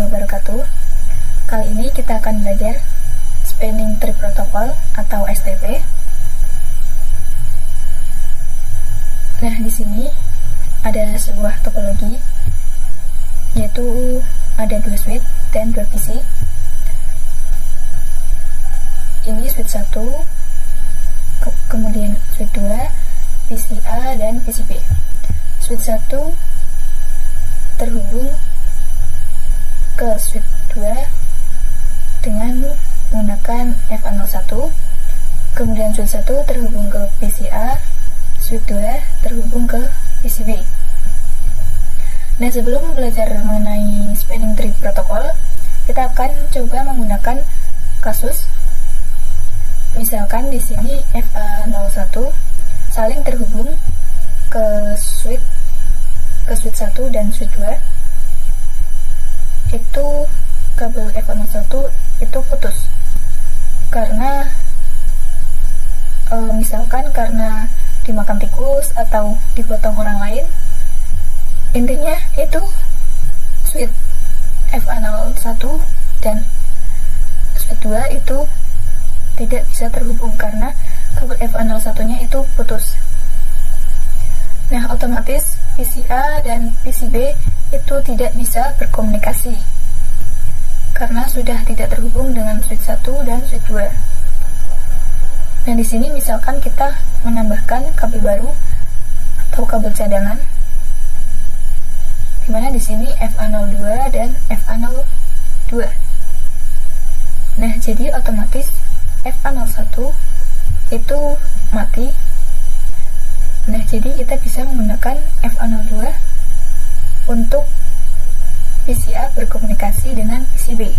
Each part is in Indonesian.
wabarakatuh. Kali ini kita akan belajar Spanning Tree Protocol atau STP. Nah, di sini ada sebuah topologi, yaitu ada 2 switch dan 2 PC. Ini switch 1, kemudian switch 2, PCA dan PCB. Switch 1 terhubung ke switch 2 dengan menggunakan FA01, kemudian switch 1 terhubung ke PCA, switch 2 terhubung ke PCB. Nah, sebelum belajar mengenai Spanning Tree Protocol, kita akan coba menggunakan kasus. Misalkan di sini FA01 saling terhubung ke switch 1 dan switch 2. Itu kabel FA01 itu putus karena misalkan karena dimakan tikus atau dipotong orang lain. Intinya itu switch FA01 dan switch 2 itu tidak bisa terhubung karena kabel FA01 nya itu putus. Nah, otomatis PCA dan PCB itu tidak bisa berkomunikasi karena sudah tidak terhubung dengan switch 1 dan switch 2. Nah, di sini misalkan kita menambahkan kabel baru atau kabel cadangan, dimana di sini FA02 dan FA02. Nah, jadi otomatis FA01 itu mati. Nah, jadi kita bisa menggunakan FA02 untuk PCA berkomunikasi dengan PCB.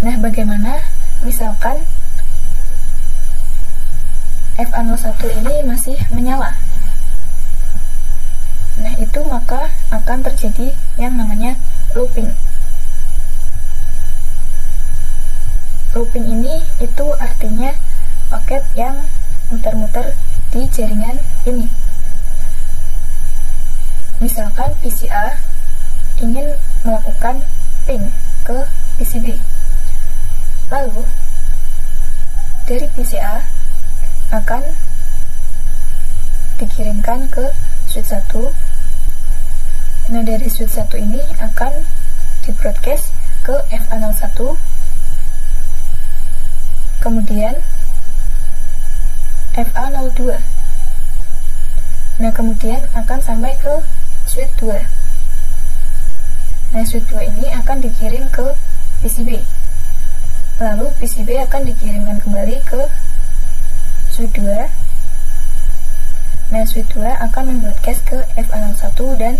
Nah, bagaimana misalkan FA01 ini masih menyala? Nah, itu maka akan terjadi yang namanya looping. Looping ini itu artinya paket yang muter-muter di jaringan ini. Misalkan PCA ingin melakukan ping ke PCB, lalu dari PCA akan dikirimkan ke switch 1. Nah, dari switch 1 ini akan di broadcast ke FA01, kemudian FA02. Nah, kemudian akan sampai ke switch 2. Nah, switch 2 ini akan dikirim ke PCB. Lalu PCB akan dikirimkan kembali ke switch 2. Nah, switch 2 akan membroadcast ke FA01 dan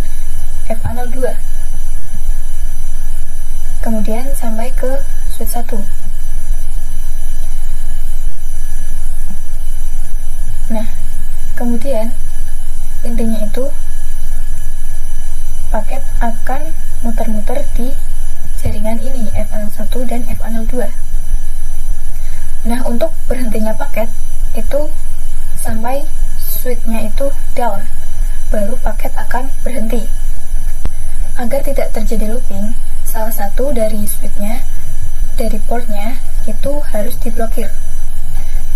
FA02. Kemudian sampai ke switch 1. Nah, kemudian intinya itu paket akan muter-muter di jaringan ini FA01 dan FA02. Nah, untuk berhentinya paket itu sampai switch-nya itu down, baru paket akan berhenti. Agar tidak terjadi looping, salah satu dari switch-nya, dari port-nya itu harus diblokir.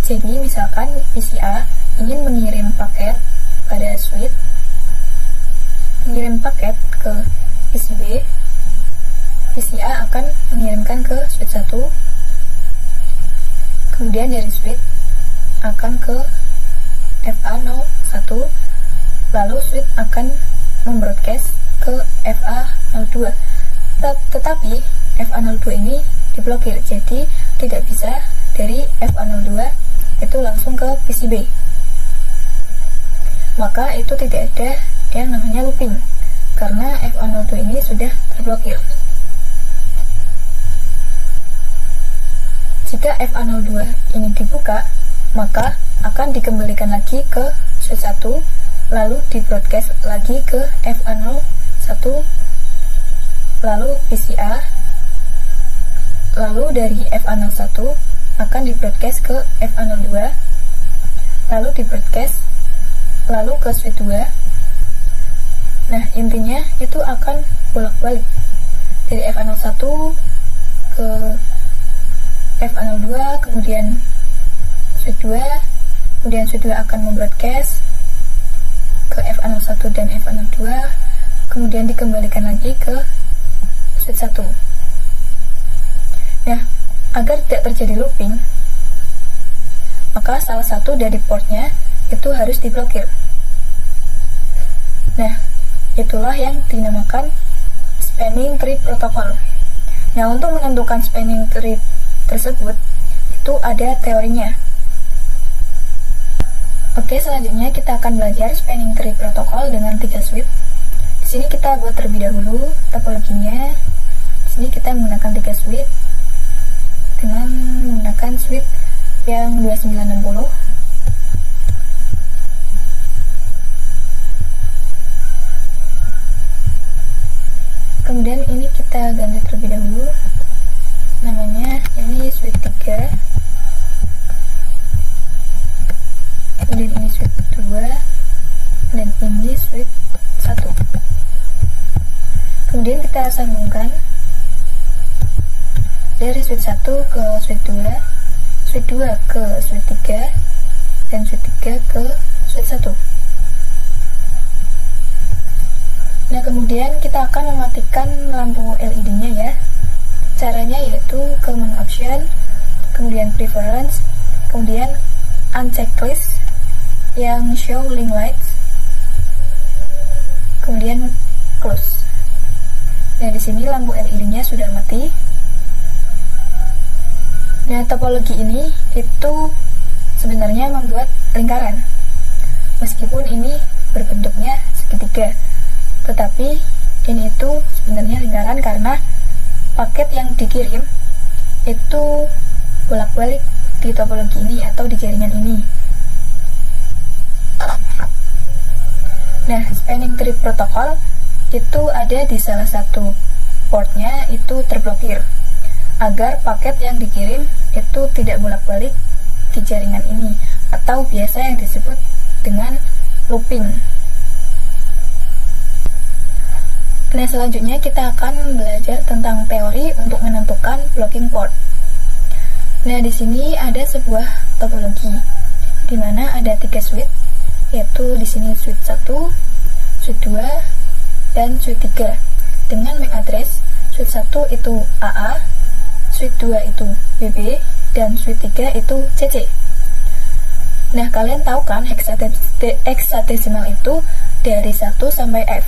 Jadi misalkan PCA ingin mengirim paket pada switch, mengirim paket ke PCB, PCA akan mengirimkan ke switch 1, kemudian dari switch akan ke FA01, lalu switch akan membroadcast ke FA02. Tetapi FA02 ini diblokir, jadi tidak bisa dari FA02 itu langsung ke PCB. Maka itu tidak ada yang namanya looping karena FA02 ini sudah terblokir. Jika FA02 ini dibuka, maka akan dikembalikan lagi ke switch 1, lalu di-broadcast lagi ke FA01, lalu PCA, lalu dari FA01 akan di-broadcast ke FA02, lalu di-broadcast lalu ke switch 2. Nah, intinya itu akan bolak-balik dari FA01 ke FA02, kemudian switch 2, kemudian switch 2 akan membroadcast ke FA01 dan FA02, kemudian dikembalikan lagi ke switch 1. Nah, agar tidak terjadi looping, maka salah satu dari portnya itu harus diblokir. Nah, itulah yang dinamakan spanning tree protocol. Nah, untuk menentukan spanning tree tersebut itu ada teorinya. Oke, selanjutnya kita akan belajar spanning tree protocol dengan 3 switch. Di sini kita buat terlebih dahulu topologinya. Di sini kita menggunakan 3 switch dengan menggunakan switch yang 2960. Kemudian ini kita ganti terlebih dahulu, namanya ini switch 3, kemudian ini switch 2, dan ini switch 1. Kemudian kita sambungkan dari switch 1 ke switch 2, switch 2 ke switch 3, dan switch 3 ke switch 1. Nah, kemudian kita akan mematikan lampu LED-nya ya. Caranya yaitu ke menu option, kemudian preference, kemudian uncheck list yang show link lights, kemudian close. Nah, di sini lampu LED-nya sudah mati. Nah, topologi ini itu sebenarnya membuat lingkaran, meskipun ini berbentuknya segitiga. Tetapi ini itu sebenarnya lingkaran karena paket yang dikirim itu bolak-balik di topologi ini atau di jaringan ini. Nah, spanning tree protocol itu ada di salah satu portnya itu terblokir agar paket yang dikirim itu tidak bolak-balik di jaringan ini, atau biasa yang disebut dengan looping. Nah, selanjutnya kita akan belajar tentang teori untuk menentukan blocking port. Nah, di sini ada sebuah topologi di mana ada 3 switch, yaitu di sini switch 1, switch 2, dan switch 3 dengan MAC address switch 1 itu AA, switch 2 itu BB, dan switch 3 itu CC. Nah, kalian tahu kan hexadesimal itu dari 1 sampai F,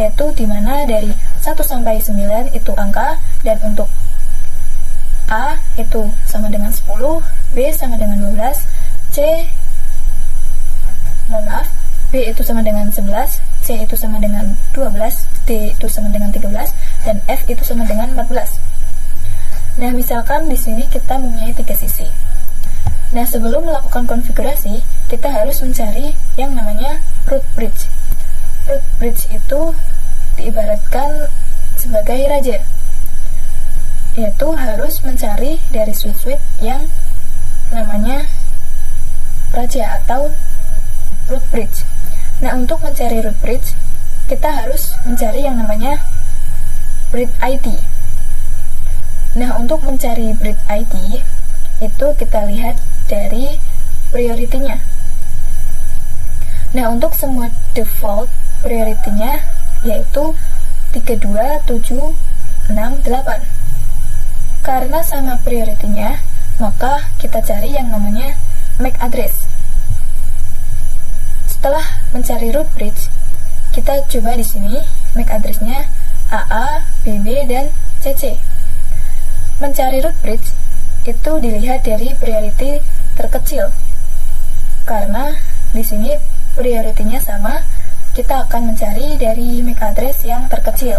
yaitu dimana dari 1 sampai 9 itu angka, dan untuk A itu sama dengan 10, B sama dengan 12, B itu sama dengan 11, C itu sama dengan 12, D itu sama dengan 13, dan F itu sama dengan 14. Nah, misalkan di sini kita mempunyai 3 sisi. Nah, sebelum melakukan konfigurasi, kita harus mencari yang namanya root bridge. Root bridge itu diibaratkan sebagai raja, yaitu harus mencari dari switch-switch yang namanya raja atau root bridge. Nah, untuk mencari root bridge, kita harus mencari yang namanya bridge ID. Nah, untuk mencari bridge ID itu kita lihat dari priority-nya. Nah, untuk semua default priority-nya yaitu 32, 7, 6, 8. Karena sama priority-nya, maka kita cari yang namanya MAC address. Setelah mencari root bridge, kita coba di sini MAC address-nya AA, BB, dan CC. Mencari root bridge itu dilihat dari priority terkecil. Karena di sini priority-nya sama, kita akan mencari dari MAC address yang terkecil.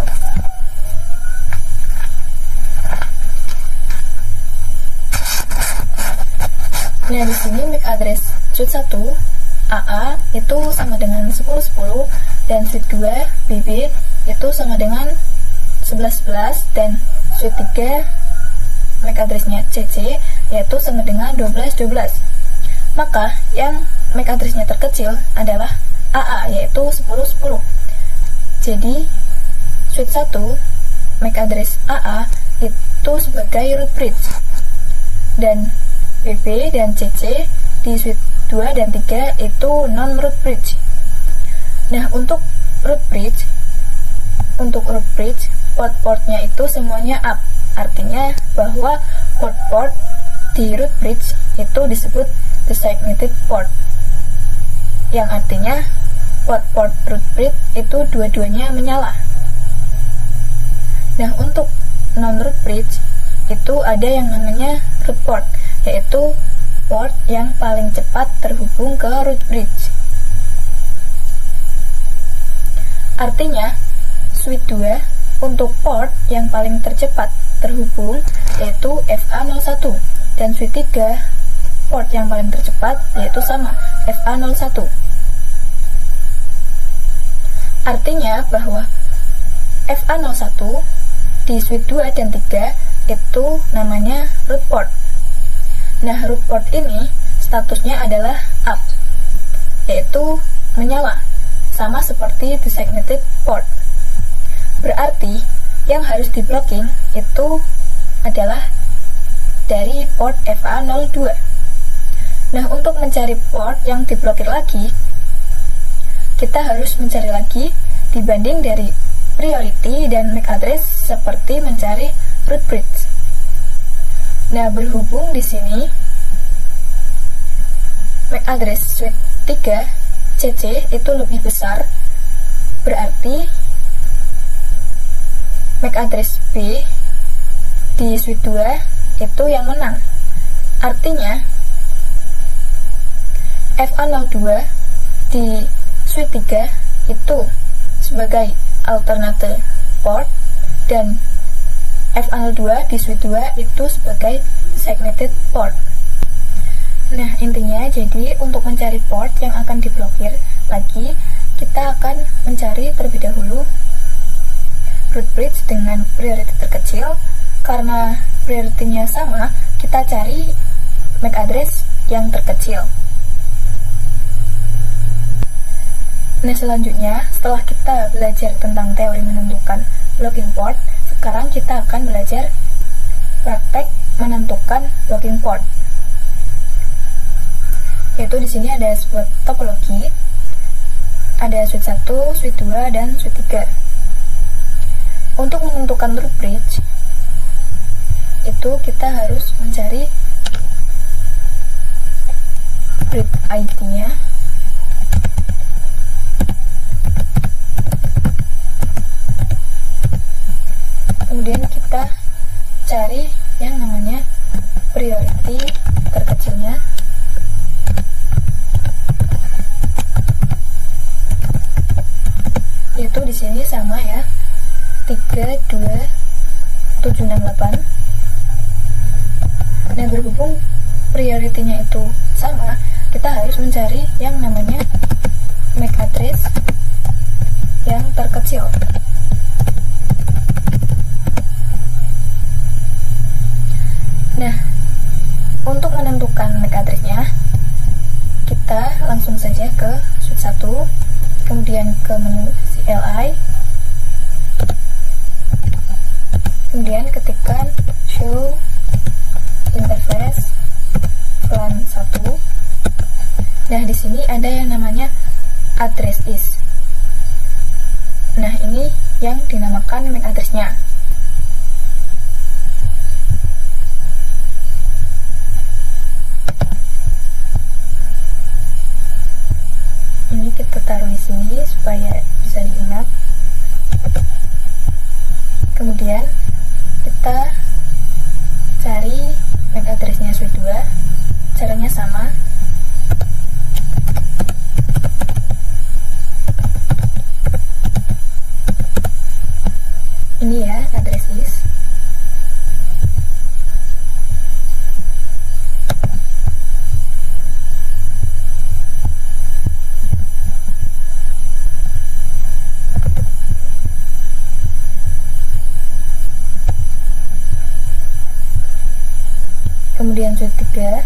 Nah, di sini MAC address switch 1 AA itu sama dengan 1010, dan switch 2 BB itu sama dengan 1111, dan switch 3 MAC address-nya CC yaitu sama dengan 1212. Maka yang MAC address-nya terkecil adalah AA yaitu 1010. Jadi suite 1 MAC address AA itu sebagai root bridge, dan BB dan CC di suite 2 dan 3 itu non root bridge. Nah, untuk root bridge port-portnya itu semuanya up, artinya bahwa port-port di root bridge itu disebut designated port, yang artinya port-port root bridge itu dua-duanya menyala. Nah, untuk non-root bridge itu ada yang namanya root port, yaitu port yang paling cepat terhubung ke root bridge. Artinya, suite 2 untuk port yang paling tercepat terhubung yaitu FA01, dan suite 3 port yang paling tercepat yaitu sama, FA01. Artinya bahwa FA01 di suite 2 dan 3 itu namanya root port. Nah, root port ini statusnya adalah up, yaitu menyala, sama seperti designated port. Berarti yang harus di-blocking itu adalah dari port FA02. Nah, untuk mencari port yang diblokir lagi, kita harus mencari lagi dibanding dari priority dan MAC address seperti mencari root bridge. Nah, berhubung di sini MAC address suite 3 CC itu lebih besar, berarti MAC address B di suite 2 itu yang menang. Artinya FA02 di suite 3 itu sebagai alternate port, dan FA02 di suite 2 itu sebagai designated port. Nah, intinya jadi untuk mencari port yang akan diblokir lagi, kita akan mencari terlebih dahulu root bridge dengan priority terkecil. Karena priority-nya sama, kita cari MAC address yang terkecil. Nah, selanjutnya setelah kita belajar tentang teori menentukan blocking port, sekarang kita akan belajar praktek menentukan blocking port. Yaitu di sini ada sebuah topologi, ada suite 1, suite 2, dan suite 3. Untuk menentukan root bridge, itu kita harus mencari bridge ID-nya. Kemudian kita cari yang namanya priority terkecilnya. Yaitu di sini sama ya, 32768. Nah, berhubung priority-nya itu sama, kita harus mencari yang namanya MAC address yang terkecil. Nah, untuk menentukan MAC address-nya, kita langsung saja ke suite 1, kemudian ke menu CLI, kemudian ketikkan show interface plan 1. Nah, di sini ada yang namanya address is. Nah, ini yang dinamakan MAC address-nya. Ini kita taruh di sini supaya bisa diingat. Kemudian kita cari MAC address-nya suite 2. Caranya sama. Ini ya, address is. Kemudian suite 3.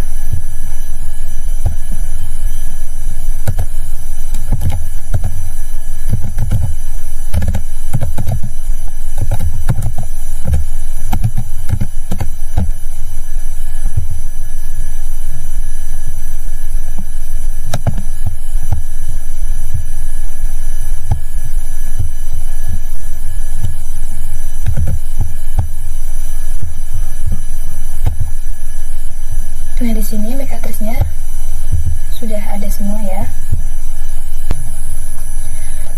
Nah, di sini MAC address-nya sudah ada semua ya.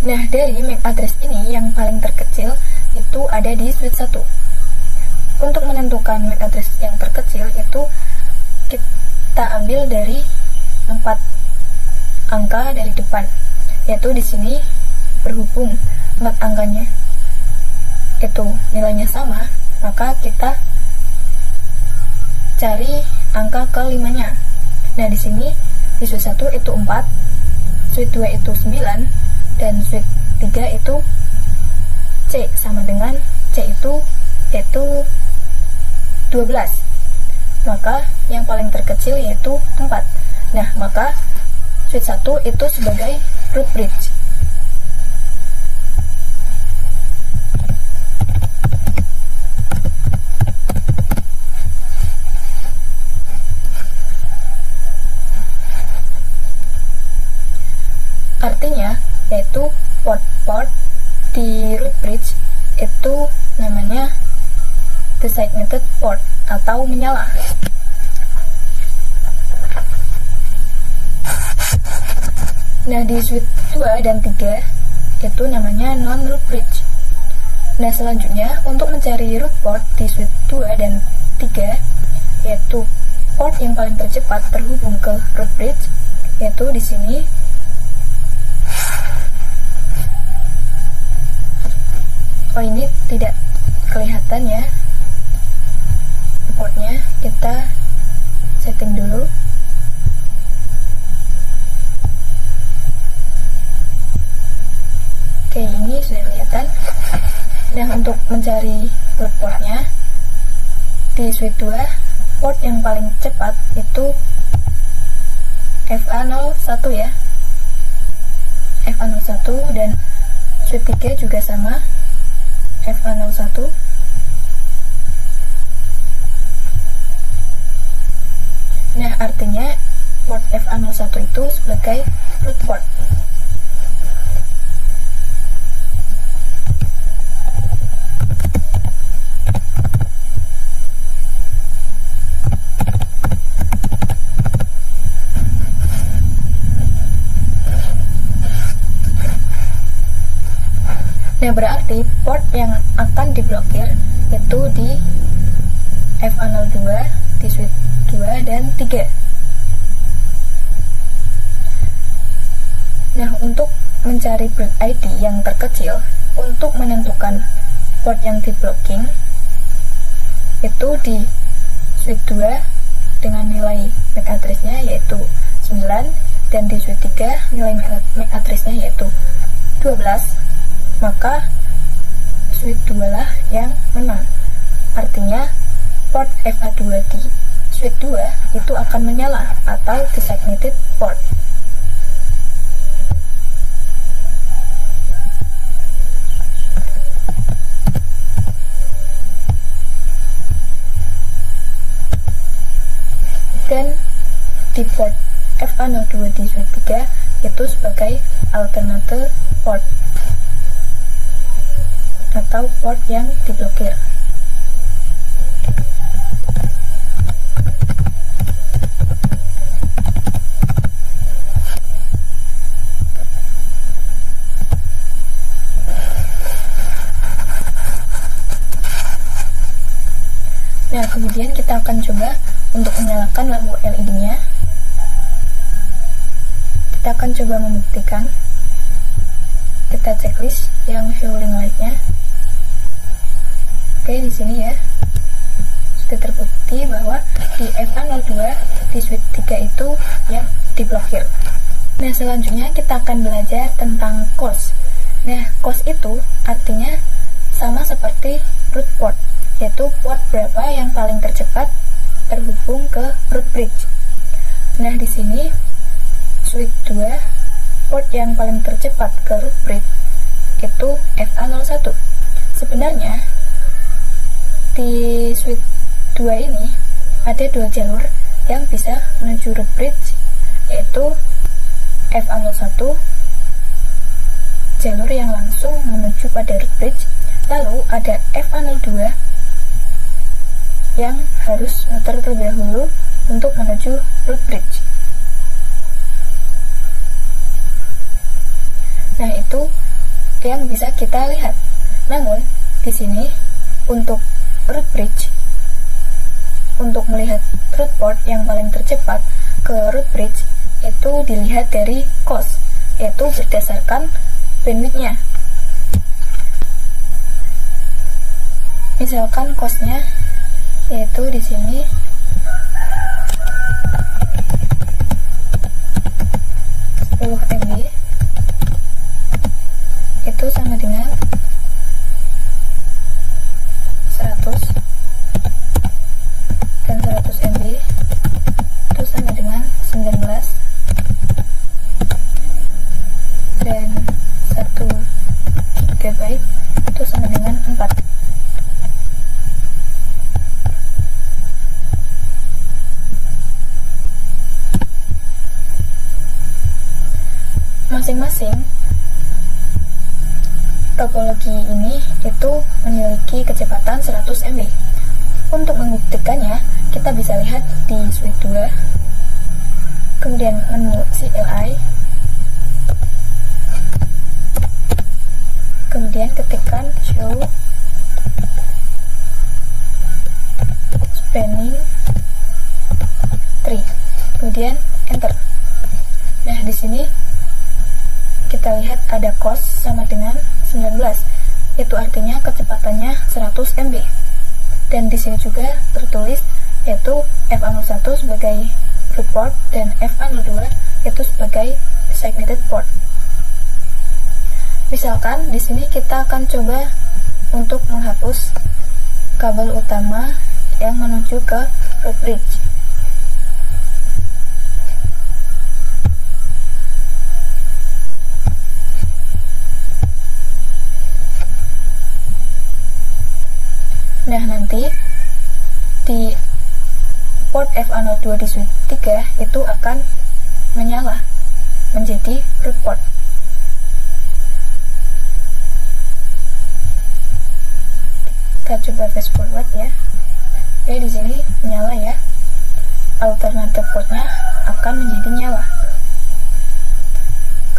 Nah, dari MAC address ini yang paling terkecil itu ada di suite 1. Untuk menentukan MAC address yang terkecil itu kita ambil dari 4 angka dari depan, yaitu di sini berhubung 4 angkanya itu nilainya sama, maka kita cari angka ke-5-nya. Nah, di sini di suite 1 itu 4, suite 2 itu 9, dan suite 3 itu C sama dengan C itu yaitu 12. Maka yang paling terkecil yaitu 4. Nah, maka suite 1 itu sebagai root bridge. Artinya yaitu port di root bridge itu namanya designated port atau menyala. Nah, di suite 2 dan 3 itu namanya non-root bridge. Nah, selanjutnya untuk mencari root port di suite 2 dan 3, yaitu port yang paling tercepat terhubung ke root bridge, yaitu di sini. Oh, ini tidak kelihatan ya portnya, kita setting dulu. Oke, ini sudah kelihatan. Nah, untuk mencari root portnya di suite 2, port yang paling cepat itu FA01 ya, FA01, dan suite 3 juga sama, FA01. Nah, artinya port FA01 itu sebagai root port. Nah, berarti port yang akan diblokir itu di FA02, di suite 2 dan 3. Nah, untuk mencari bridge ID yang terkecil, untuk menentukan port yang diblocking itu di suite 2 dengan nilai MAC address-nya yaitu 9, dan di suite 3 nilai MAC address-nya yaitu 12, maka suite 2 lah yang menang. Artinya port FA2 di suite 2 itu akan menyala atau designated port. Dan di port FA02 di suite 3 itu sebagai alternate port atau port yang diblokir. Nah, kemudian kita akan coba untuk menyalakan lampu LED-nya. Kita akan coba membuktikan. Kita checklist yang showing light-nya. Oke, di sini ya sudah terbukti bahwa di FA02 di suite 3 itu yang diblokir. Nah, selanjutnya kita akan belajar tentang cost. Nah, cost itu artinya sama seperti root port, yaitu port berapa yang paling tercepat terhubung ke root bridge. Nah, di sini suite 2 port yang paling tercepat ke root bridge itu FA01. Sebenarnya di suite 2 ini ada 2 jalur yang bisa menuju root bridge, yaitu FA01 jalur yang langsung menuju pada root bridge, lalu ada FA02 yang harus muter terlebih dahulu untuk menuju root bridge. Nah, itu yang bisa kita lihat. Namun, di sini untuk root bridge, untuk melihat root port yang paling tercepat ke root bridge, itu dilihat dari cost, yaitu berdasarkan bandwidth-nya. Misalkan cost-nya yaitu di sini 10 MB itu sama dengan 100, dan 100 MB itu sama dengan 19, dan 1 GB itu sama dengan 4. Masing-masing topologi ini itu memiliki kecepatan 100 MB. Untuk membuktikannya, kita bisa lihat di switch 2, kemudian menu CLI, kemudian ketikkan show spanning tree, kemudian enter. Nah, di sini kita lihat ada cost sama dengan 19, itu artinya kecepatannya 100 MB. Dan di sini juga tertulis yaitu FA01 sebagai root port dan FA02 itu sebagai designated port. Misalkan di sini kita akan coba untuk menghapus kabel utama yang menuju ke root bridge. Nah, nanti di port FA02 di switch 3 itu akan menyala menjadi root port. Kita coba fast forward ya. Oke, di sini menyala ya. Alternative portnya akan menjadi nyala.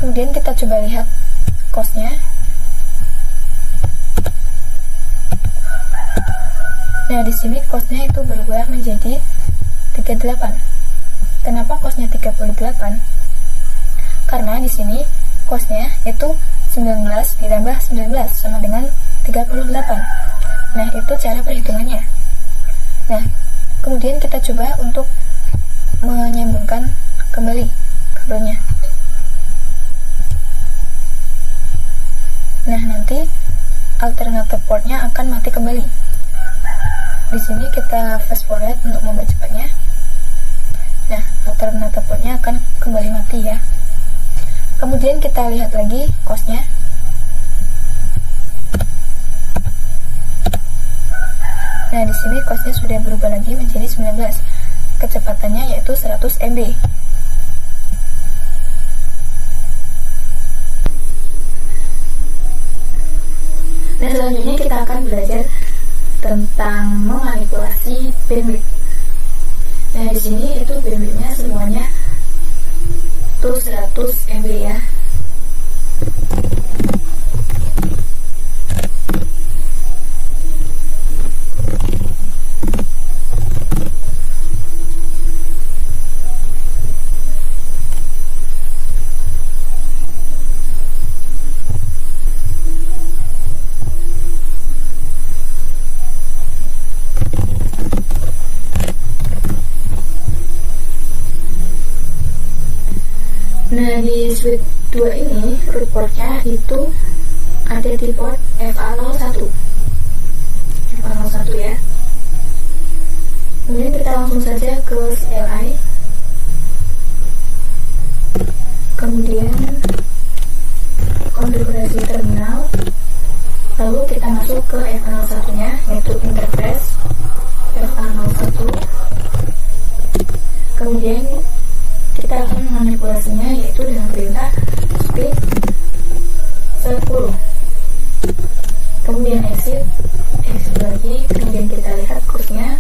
Kemudian kita coba lihat cost-nya. Nah, di sini cost-nya itu berubah menjadi 38. Kenapa cost-nya 38? Karena di sini cost-nya itu 19 ditambah 19 sama dengan 38. Nah, itu cara perhitungannya. Nah, kemudian kita coba untuk menyambungkan kembali kabelnya. Nah, nanti alternative portnya akan mati kembali. Di sini kita fast forward untuk mempercepatnya. Nah, alternative portnya akan kembali mati ya. Kemudian kita lihat lagi cost-nya. Nah, di sini cost-nya sudah berubah lagi menjadi 19. Kecepatannya yaitu 100 MB. Nah, selanjutnya kita akan belajar tentang memanipulasi bandwidth. Nah, di sini itu bandwidth-nya semuanya tuh 100 MB ya. Nah, di switch 2 ini root portnya itu ada di port FA01 ya. Kemudian kita langsung saja ke CLI, kemudian konfigurasi terminal, lalu kita masuk ke FA01 nya yaitu interface FA01, kemudian kita akan memanipulasinya yaitu dengan perintah speed 10, kemudian exit lagi, kemudian kita lihat course-nya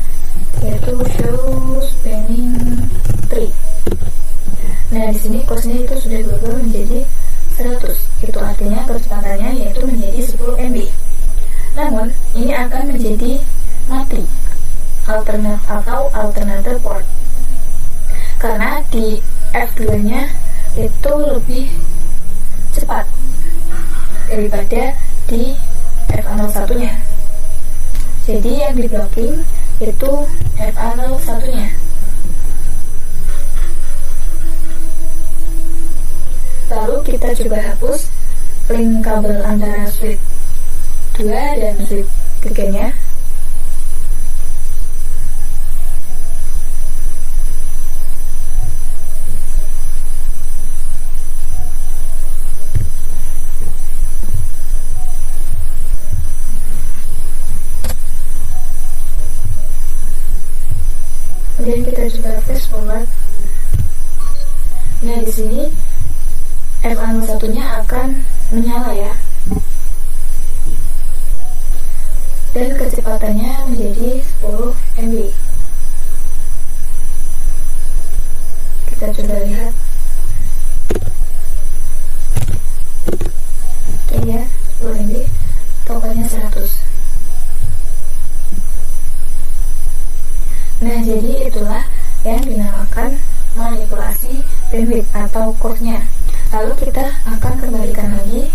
yaitu show spanning Nah, di sini kursnya itu sudah berubah menjadi 100. Itu artinya kecepatannya yaitu menjadi 10 MB. Namun, ini akan menjadi mati alternator port. Karena di F2-nya itu lebih cepat daripada di FA01-nya. Jadi yang di blocking itu FA01-nya. Lalu kita coba hapus link kabel antara switch 2 dan switch 3-nya. Kemudian kita coba fast forward. Nah, di sini FA01-nya akan menyala ya. Dan kecepatannya menjadi 10 MB. Kita coba lihat. Oke ya, 10 MB. Pokoknya 100. Nah, jadi itulah yang dinamakan manipulasi bandwidth atau curve-nya. Lalu kita akan kembalikan lagi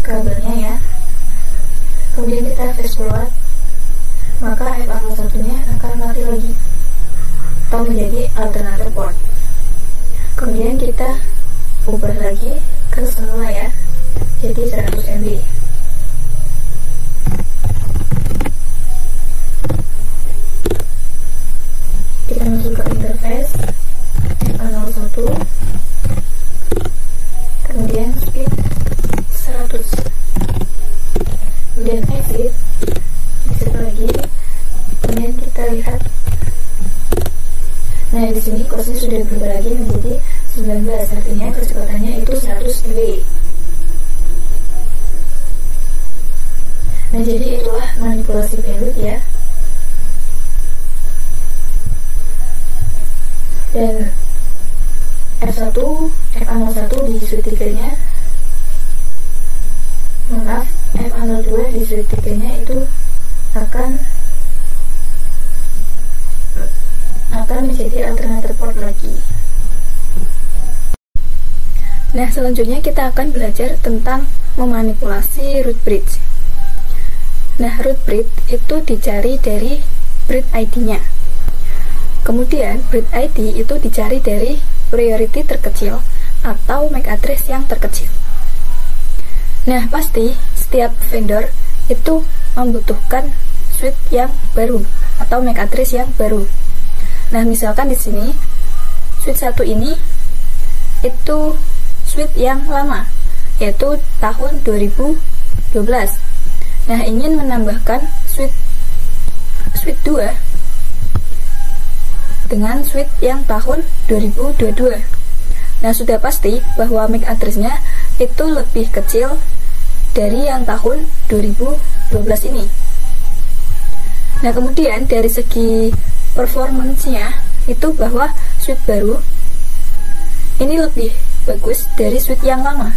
kabelnya ya. Kemudian kita fast forward, maka FA01-nya akan mati lagi atau menjadi alternator port. Kemudian kita ubah lagi ke semula ya, jadi 100 MB. Kita masuk ke interface FA01, kemudian speed 100, kemudian exit lagi, kemudian kita lihat. Nah, di sini kursnya sudah berubah lagi menjadi 19, artinya kecepatannya itu 100 MB. Nah, jadi itulah manipulasi bandwidth ya. Dan FA01 di switch 3-nya, maaf, FA02 di switch 3-nya itu akan menjadi alternator port lagi. Nah, selanjutnya kita akan belajar tentang memanipulasi root bridge. Nah, root bridge itu dicari dari bridge ID-nya. Kemudian bridge ID itu dicari dari priority terkecil atau MAC address yang terkecil. Nah, pasti setiap vendor itu membutuhkan switch yang baru atau MAC address yang baru. Nah, misalkan di sini switch 1 ini itu switch yang lama, yaitu tahun 2012. Nah, ingin menambahkan switch 2 dengan switch yang tahun 2022. Nah, sudah pasti bahwa MAC address-nya itu lebih kecil dari yang tahun 2012 ini. Nah, kemudian dari segi performance-nya itu bahwa switch baru ini lebih bagus dari switch yang lama.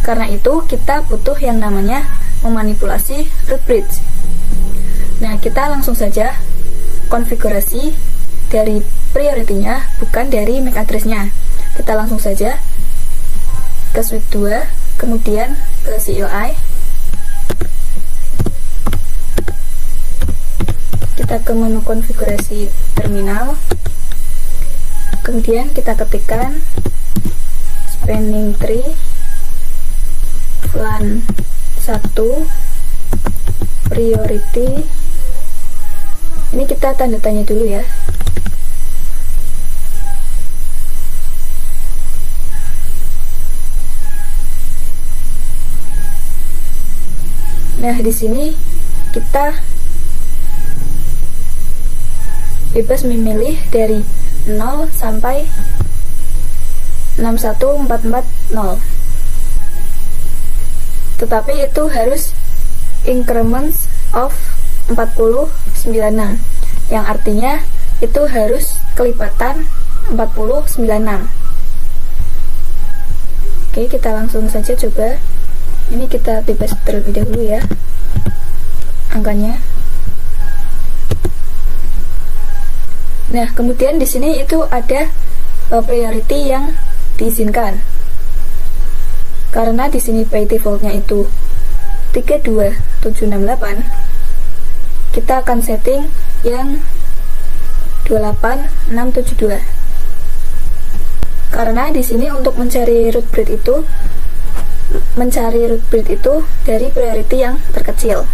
Karena itu kita butuh yang namanya memanipulasi root bridge. Nah, kita langsung saja konfigurasi dari priority-nya, bukan dari MAC address-nya. Kita langsung saja ke switch 2, kemudian ke CLI. Kita ke menu konfigurasi terminal. Kemudian kita ketikkan spanning tree LAN 1 priority. Ini kita tanda tanya dulu ya. Nah, di sini kita bebas memilih dari 0 sampai 61440. Tetapi itu harus increments of 4096, yang artinya itu harus kelipatan 4096. Oke, kita langsung saja coba. Ini kita bebas terlebih dahulu ya angkanya. Nah, kemudian di sini itu ada priority yang diizinkan. Karena di sini by defaultnya itu 32768, kita akan setting yang 28672. Karena di sini untuk mencari root breed itu dari priority yang terkecil.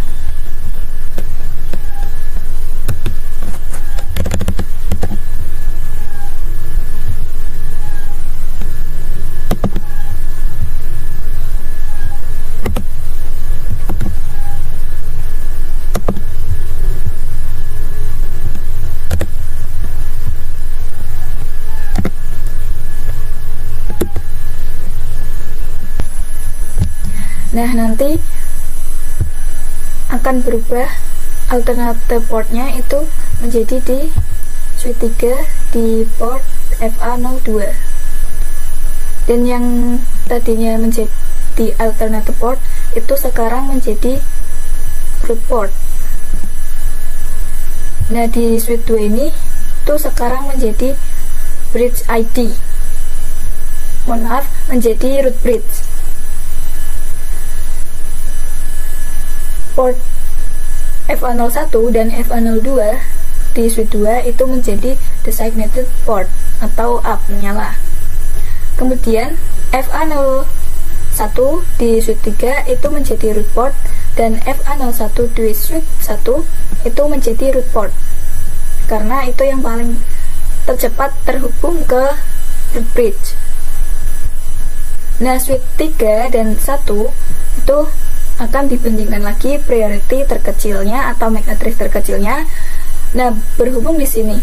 Nah, nanti akan berubah alternate portnya itu menjadi di switch 3 di port FA02. Dan yang tadinya menjadi alternate port itu sekarang menjadi root port. Nah, di switch 2 ini itu sekarang menjadi bridge ID. Menjadi root bridge. Port FA01 dan FA02 di switch 2 itu menjadi designated port atau up, menyala. Kemudian FA01 di switch 3 itu menjadi root port dan FA01 di switch 1 itu menjadi root port. Karena itu yang paling tercepat terhubung ke root bridge. Nah, switch 3 dan 1 itu akan dibandingkan lagi priority terkecilnya atau MAC address terkecilnya. Nah, berhubung di sini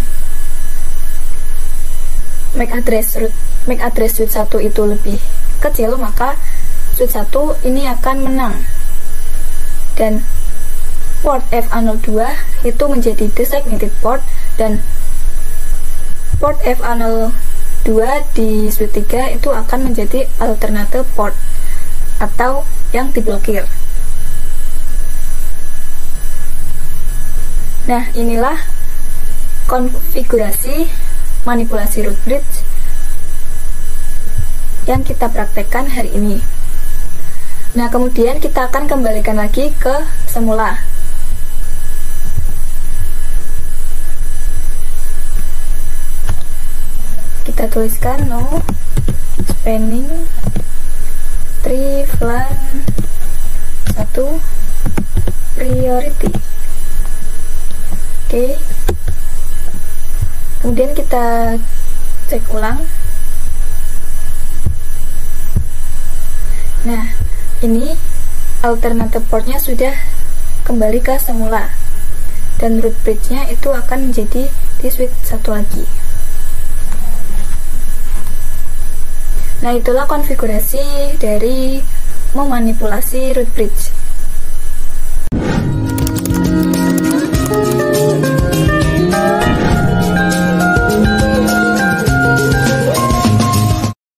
MAC address switch 1 itu lebih kecil, maka switch 1 ini akan menang. Dan port FA02 itu menjadi designated port dan port FA02 di switch 3 itu akan menjadi alternate port atau yang diblokir. Nah, inilah konfigurasi manipulasi root bridge yang kita praktekkan hari ini. Nah, kemudian kita akan kembalikan lagi ke semula. Kita tuliskan no spanning tree VLAN 1 priority. Oke. Kemudian kita cek ulang. Nah, ini alternative portnya sudah kembali ke semula dan root bridge-nya itu akan menjadi di switch 1 lagi. Nah, itulah konfigurasi dari memanipulasi root bridge.